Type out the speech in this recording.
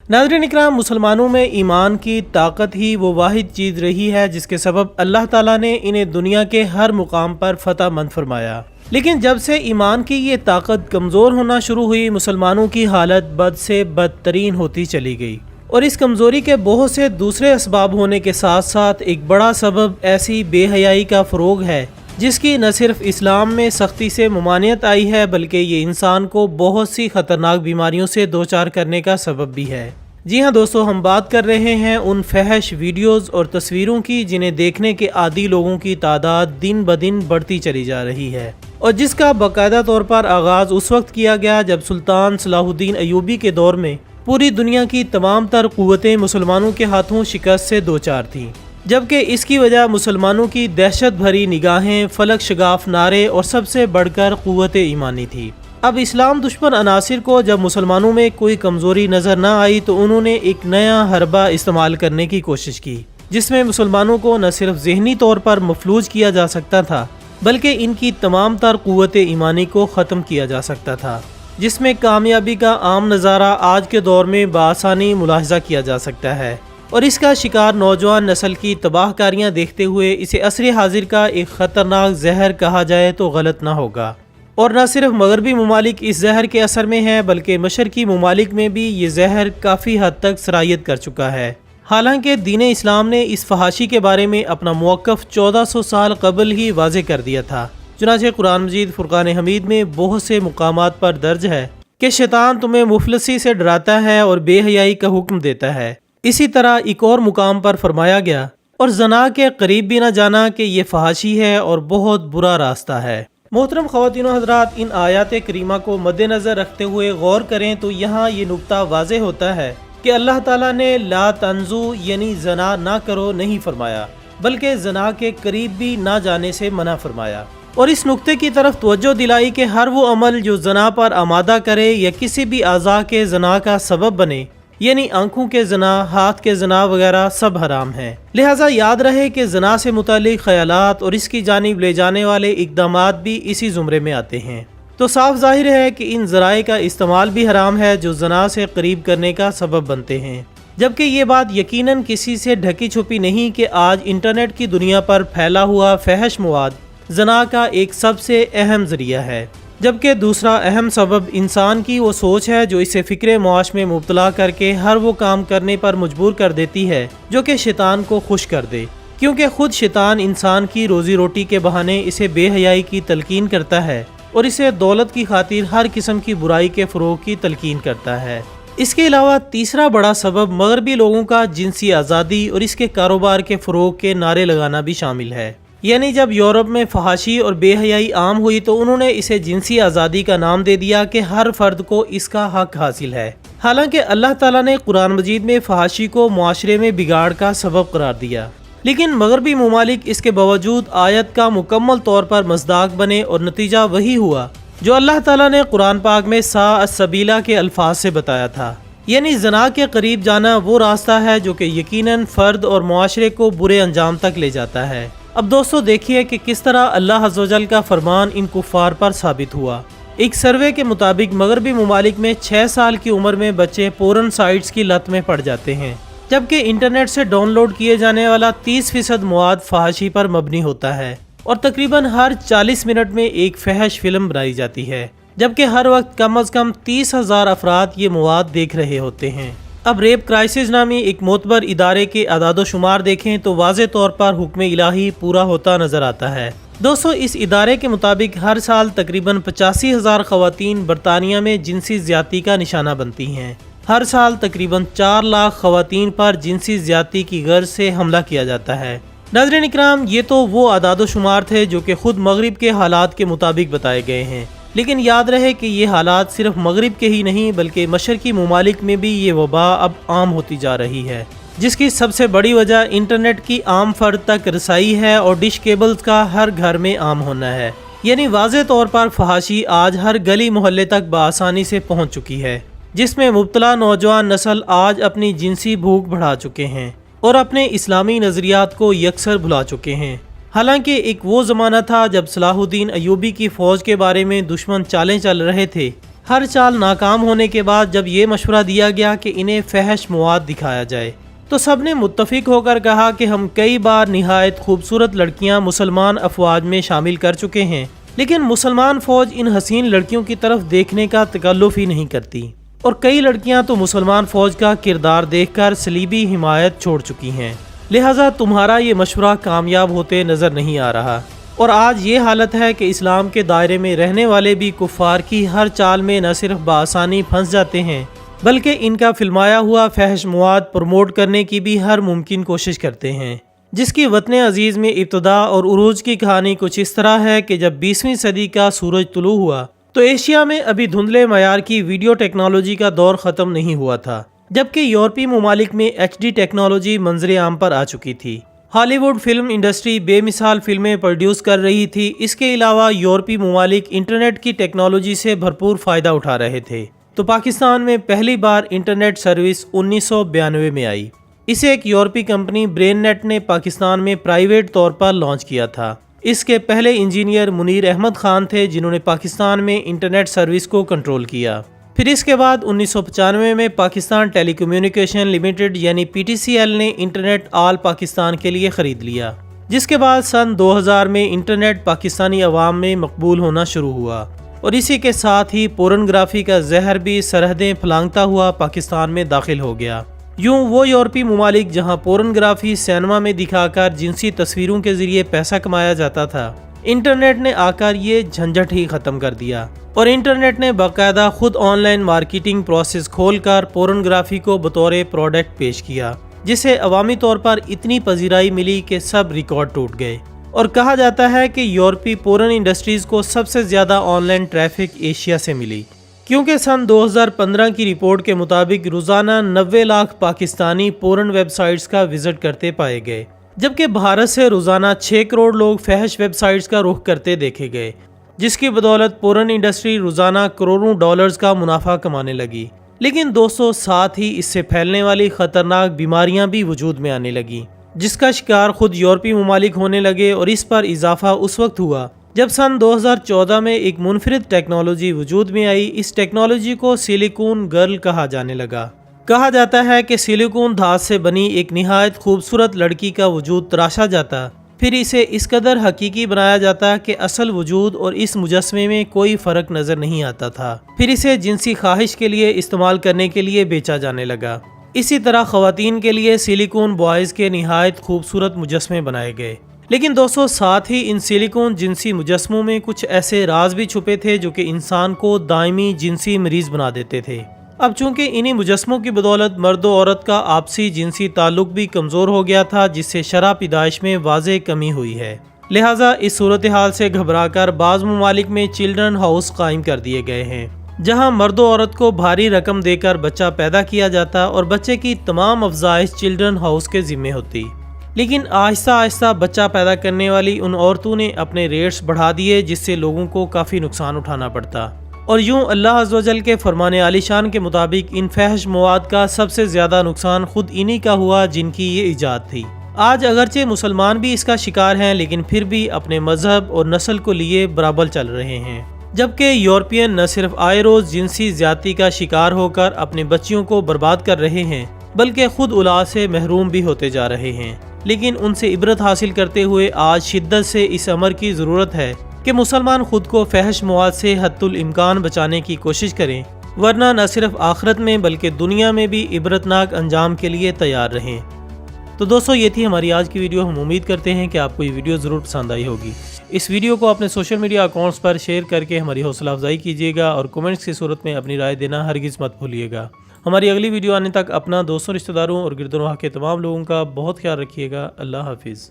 नाज़रीन इकराम, मुसलमानों में ईमान की ताकत ही वो वाहिद चीज़ रही है जिसके सबब अल्लाह ताला ने इन्हें दुनिया के हर मुकाम पर फतह मंद फरमाया। लेकिन जब से ईमान की ये ताकत कमज़ोर होना शुरू हुई, मुसलमानों की हालत बद से बदतरीन होती चली गई। और इस कमज़ोरी के बहुत से दूसरे असबाब होने के साथ साथ एक बड़ा सबब ऐसी बेहयाई का फ़रोग है जिसकी न सिर्फ इस्लाम में सख्ती से ममानियत आई है, बल्कि ये इंसान को बहुत सी ख़तरनाक बीमारियों से दोचार करने का सबब भी है। जी हाँ दोस्तों, हम बात कर रहे हैं उन फहश वीडियोज़ और तस्वीरों की जिन्हें देखने के आदी लोगों की तादाद दिन ब दिन बढ़ती चली जा रही है, और जिसका बाकायदा तौर पर आगाज़ उस वक्त किया गया जब सुल्तान सलाहुद्दीन अय्यूबी के दौर में पूरी दुनिया की तमाम तर क़ुव्वतें मुसलमानों के हाथों शिकस्त से दोचार थीं, जबकि इसकी वजह मुसलमानों की दहशत भरी निगाहें, फलक शगाफ नारे और सबसे बढ़कर क़ुव्वत ईमानी थी। अब इस्लाम दुश्मन अनासिर को जब मुसलमानों में कोई कमज़ोरी नज़र न आई तो उन्होंने एक नया हरबा इस्तेमाल करने की कोशिश की, जिसमें मुसलमानों को न सिर्फ ज़हनी तौर पर मफलूज किया जा सकता था, बल्कि इनकी तमाम तर क़ुव्वत ईमानी को ख़त्म किया जा सकता था, जिसमें कामयाबी का आम नज़ारा आज के दौर में बआसानी मुलाहिज़ा किया जा सकता है। और इसका शिकार नौजवान नस्ल की तबाहकारियाँ देखते हुए इसे असर हाजिर का एक ख़तरनाक जहर कहा जाए तो गलत ना होगा। और न सिर्फ मगरबी ममालिक इस जहर के असर में है, बल्कि मशरकी ममालिक में भी ये जहर काफ़ी हद तक सरायत कर चुका है। हालांकि दीन इस्लाम ने इस फहाशी के बारे में अपना मौक़िफ़ 1400 साल कबल ही वाज़े कर दिया था। चुनांचे कुरान मजीद फुरकान हमीद में बहुत से मुकामात पर दर्ज है कि शैतान तुम्हें मुफलसी से डराता है और बेहयाई का हुक्म देता है। इसी तरह एक और मुकाम पर फरमाया गया, और जना के करीब भी न जाना कि ये फहाशी है और बहुत बुरा रास्ता है। मोहतरम ख़वातीन व हज़रात, इन आयात करीमा को मद्देनज़र रखते हुए गौर करें तो यहाँ ये नुक्ता वाज़े होता है कि अल्लाह ताला ने ला तंजू यानी जना ना करो नहीं फरमाया, बल्कि जना के करीब भी ना जाने से मना फरमाया। और इस नुक्ते की तरफ तवज्जो दिलाई कि हर वो अमल जो जना पर आमादा करे या किसी भी अज़ा के जना का सबब बने, यानी आंखों के जना, हाथ के जना वगैरह सब हराम हैं। लिहाजा याद रहे कि जना से मुतालिक ख्यालात और इसकी जानिब ले जाने वाले इक़दामात भी इसी ज़ुमरे में आते हैं। तो साफ जाहिर है कि इन ज़राए का इस्तेमाल भी हराम है जो जना से करीब करने का सबब बनते हैं। जबकि ये बात यकीनन किसी से ढकी छुपी नहीं कि आज इंटरनेट की दुनिया पर फैला हुआ फहश मवाद जना का एक सबसे अहम ज़रिया है, जबकि दूसरा अहम सबब इंसान की वो सोच है जो इसे फ़िक्र मुआश में मुब्तला करके हर वो काम करने पर मजबूर कर देती है जो कि शैतान को खुश कर दे, क्योंकि खुद शैतान इंसान की रोज़ी रोटी के बहाने इसे बेहयाई की तलकीन करता है और इसे दौलत की खातिर हर किस्म की बुराई के फ़रोग की तलकीन करता है। इसके अलावा तीसरा बड़ा सबब मगरबी लोगों का जिनसी आज़ादी और इसके कारोबार के फ़रोग के नारे लगाना भी शामिल है। यानी जब यूरोप में फहाशी और बेहयाई आम हुई तो उन्होंने इसे जिनसी आज़ादी का नाम दे दिया कि हर फर्द को इसका हक हासिल है। हालांकि अल्लाह ताला ने कुरान मजीद में फहाशी को मुआशरे में बिगाड़ का सबब करार दिया, लेकिन मगरबी ममालिक इसके बावजूद आयत का मुकम्मल तौर पर मज़दाक बने और नतीजा वही हुआ जो अल्लाह ताला ने कुरान पाक में सा सबीला के अल्फाज से बताया था, यानी जना के करीब जाना वो रास्ता है जो कि यकीनन फ़र्द और मुआशरे को बुरे अंजाम तक ले जाता है। अब दोस्तों देखिए कि किस तरह अल्लाह अज़्ज़ व जल का फरमान इन कुफ़ार पर साबित हुआ। एक सर्वे के मुताबिक मगरबी ममालिक में 6 साल की उम्र में बच्चे पोर्न साइट्स की लत में पड़ जाते हैं, जबकि इंटरनेट से डाउनलोड किए जाने वाला 30% मवाद फहाशी पर मबनी होता है और तकरीबन हर 40 मिनट में एक फहश फिल्म बनाई जाती है, जबकि हर वक्त कम अज़ कम 30,000 अफराद ये मवाद देख रहे होते हैं। अब रेप क्राइसिस नामी एक मोतबर इदारे के अदाद शुमार देखें तो वाज़े तौर पर हुक्म इलाही पूरा होता नज़र आता है। दोस्तों, इस इदारे के मुताबिक हर साल तकरीबन 85,000 ख़वातीन बरतानिया में जिनसी ज़्यादती का निशाना बनती हैं। हर साल तकरीबन 4 लाख ख़वातीन पर जिनसी ज़्यादती की गर्ज से हमला किया जाता है। नाज़रीन इकराम, ये तो वो अदाद शुमार थे जो कि खुद मगरिब के हालात के मुताबिक बताए गए हैं, लेकिन याद रहे कि ये हालात सिर्फ मगरिब के ही नहीं बल्कि मशरकी ममालिक में भी ये वबा अब आम होती जा रही है, जिसकी सबसे बड़ी वजह इंटरनेट की आम फर्द तक रसाई है और डिश केबल्स का हर घर में आम होना है। यानी वाज़े तौर पर फहाशी आज हर गली मोहल्ले तक बआसानी से पहुँच चुकी है, जिसमें मुब्तला नौजवान नस्ल आज अपनी जिनसी भूख बढ़ा चुके हैं और अपने इस्लामी नज़रियात को यकसर भुला चुके हैं। हालांकि एक वो ज़माना था जब सलाहुद्दीन अय्यूबी की फ़ौज के बारे में दुश्मन चालें चल रहे थे, ہر چال ناکام ہونے کے بعد جب یہ مشورہ دیا گیا کہ انہیں فحش مواد دکھایا جائے تو سب نے متفق ہو کر کہا کہ ہم کئی بار نہایت خوبصورت لڑکیاں مسلمان افواج میں شامل کر چکے ہیں، لیکن مسلمان فوج ان حسین لڑکیوں کی طرف دیکھنے کا تکلف ہی نہیں کرتی، اور کئی لڑکیاں تو مسلمان فوج کا کردار دیکھ کر صلیبی حمایت چھوڑ چکی ہیں، لہٰذا تمہارا یہ مشورہ کامیاب ہوتے نظر نہیں آ رہا۔ اور آج یہ حالت ہے کہ اسلام کے دائرے میں رہنے والے بھی کفار کی ہر چال میں نہ صرف بآسانی پھنس جاتے ہیں بلکہ ان کا فلمایا ہوا فحش مواد پروموٹ کرنے کی بھی ہر ممکن کوشش کرتے ہیں، جس کی وطن عزیز میں ابتدا اور عروج کی کہانی کچھ اس طرح ہے کہ جب 20ویں صدی کا سورج طلوع ہوا تو ایشیا میں ابھی دھندلے معیار کی ویڈیو ٹیکنالوجی کا دور ختم نہیں ہوا تھا، جبکہ یورپی ممالک میں HD ٹیکنالوجی منظر عام پر آ چکی تھی۔ ہالی ووڈ فلم انڈسٹری بے مثال فلمیں پروڈیوس کر رہی تھی، اس کے علاوہ یورپی ممالک انٹرنیٹ کی ٹیکنالوجی سے بھرپور فائدہ اٹھا رہے تھے، تو پاکستان میں پہلی بار انٹرنیٹ سروس 1992 میں آئی۔ اسے ایک یورپی کمپنی برین نیٹ نے پاکستان میں پرائیویٹ طور پر لانچ کیا تھا۔ اس کے پہلے انجینئر منیر احمد خان تھے جنہوں نے پاکستان میں انٹرنیٹ سروس کو کنٹرول کیا۔ پھر اس کے بعد 1995 میں پاکستان ٹیلی کمیونیکیشن لمیٹڈ یعنی PTCL نے انٹرنیٹ آل پاکستان کے لیے خرید لیا، جس کے بعد سن 2000 میں انٹرنیٹ پاکستانی عوام میں مقبول ہونا شروع ہوا، اور اسی کے ساتھ ہی پورنگرافی کا زہر بھی سرحدیں پھلانگتا ہوا پاکستان میں داخل ہو گیا۔ یوں وہ یورپی ممالک جہاں پورنگرافی سینما میں دکھا کر جنسی تصویروں کے ذریعے پیسہ کمایا جاتا تھا، انٹرنیٹ نے آ کر یہ جھنجھٹ ہی ختم کر دیا، اور انٹرنیٹ نے باقاعدہ خود آن لائن مارکیٹنگ پروسیس کھول کر پورنگرافی کو بطور پروڈکٹ پیش کیا، جسے عوامی طور پر اتنی پذیرائی ملی کہ سب ریکارڈ ٹوٹ گئے، اور کہا جاتا ہے کہ یورپی پورن انڈسٹریز کو سب سے زیادہ آن لائن ٹریفک ایشیا سے ملی، کیونکہ سن 2015 کی رپورٹ کے مطابق روزانہ 90 لاکھ پاکستانی پورن ویب سائٹس کا وزٹ کرتے پائے گئے، جبکہ بھارت سے روزانہ 6 کروڑ لوگ فحش ویب سائٹس کا رخ کرتے دیکھے گئے، جس کی بدولت پورن انڈسٹری روزانہ کروڑوں ڈالرز کا منافع کمانے لگی۔ لیکن دوستو، ساتھ ہی اس سے پھیلنے والی خطرناک بیماریاں بھی وجود میں آنے لگیں، جس کا شکار خود یورپی ممالک ہونے لگے، اور اس پر اضافہ اس وقت ہوا جب سن 2014 میں ایک منفرد ٹیکنالوجی وجود میں آئی۔ اس ٹیکنالوجی کو سلیکون گرل کہا جانے لگا۔ کہا جاتا ہے کہ سلیکون دھات سے بنی ایک نہایت خوبصورت لڑکی کا وجود تراشا جاتا، پھر اسے اس قدر حقیقی بنایا جاتا کہ اصل وجود اور اس مجسمے میں کوئی فرق نظر نہیں آتا تھا، پھر اسے جنسی خواہش کے لیے استعمال کرنے کے لیے بیچا جانے لگا۔ اسی طرح خواتین کے لیے سلیکون بوائز کے نہایت خوبصورت مجسمے بنائے گئے۔ لیکن دوستو، ساتھ ہی ان سلیکون جنسی مجسموں میں کچھ ایسے راز بھی چھپے تھے جو کہ انسان کو دائمی جنسی مریض بنا دیتے تھے۔ اب چونکہ انہی مجسموں کی بدولت مرد و عورت کا آپسی جنسی تعلق بھی کمزور ہو گیا تھا، جس سے شرح پیدائش میں واضح کمی ہوئی ہے، لہٰذا اس صورتحال سے گھبرا کر بعض ممالک میں چلڈرن ہاؤس قائم کر دیے گئے ہیں، جہاں مرد و عورت کو بھاری رقم دے کر بچہ پیدا کیا جاتا اور بچے کی تمام افزائش چلڈرن ہاؤس کے ذمہ ہوتی۔ لیکن آہستہ آہستہ بچہ پیدا کرنے والی ان عورتوں نے اپنے ریٹس بڑھا دیے، جس سے لوگوں کو کافی نقصان اٹھانا پڑتا، اور یوں اللہ عز و جل کے فرمان عالی شان کے مطابق ان فحش مواد کا سب سے زیادہ نقصان خود انہی کا ہوا جن کی یہ ایجاد تھی۔ آج اگرچہ مسلمان بھی اس کا شکار ہیں، لیکن پھر بھی اپنے مذہب اور نسل کو لیے برابر چل رہے ہیں، جبکہ یورپین نہ صرف آئے روز جنسی زیادتی کا شکار ہو کر اپنے بچیوں کو برباد کر رہے ہیں، بلکہ خود اولاد سے محروم بھی ہوتے جا رہے ہیں۔ لیکن ان سے عبرت حاصل کرتے ہوئے آج شدت سے اس امر کی ضرورت ہے کہ مسلمان خود کو فحش مواد سے حد الامکان بچانے کی کوشش کریں، ورنہ نہ صرف آخرت میں بلکہ دنیا میں بھی عبرتناک انجام کے لیے تیار رہیں۔ تو دوستو، یہ تھی ہماری آج کی ویڈیو۔ ہم امید کرتے ہیں کہ آپ کو یہ ویڈیو ضرور پسند آئی ہوگی۔ اس ویڈیو کو اپنے سوشل میڈیا اکاؤنٹس پر شیئر کر کے ہماری حوصلہ افزائی کیجیے گا، اور کومنٹس کی صورت میں اپنی رائے دینا ہرگز مت بھولیے گا۔ ہماری اگلی ویڈیو آنے تک اپنا، دوستوں، رشتہ داروں اور گرد و نواح کے تمام لوگوں کا بہت خیال رکھیے گا۔ اللہ حافظ۔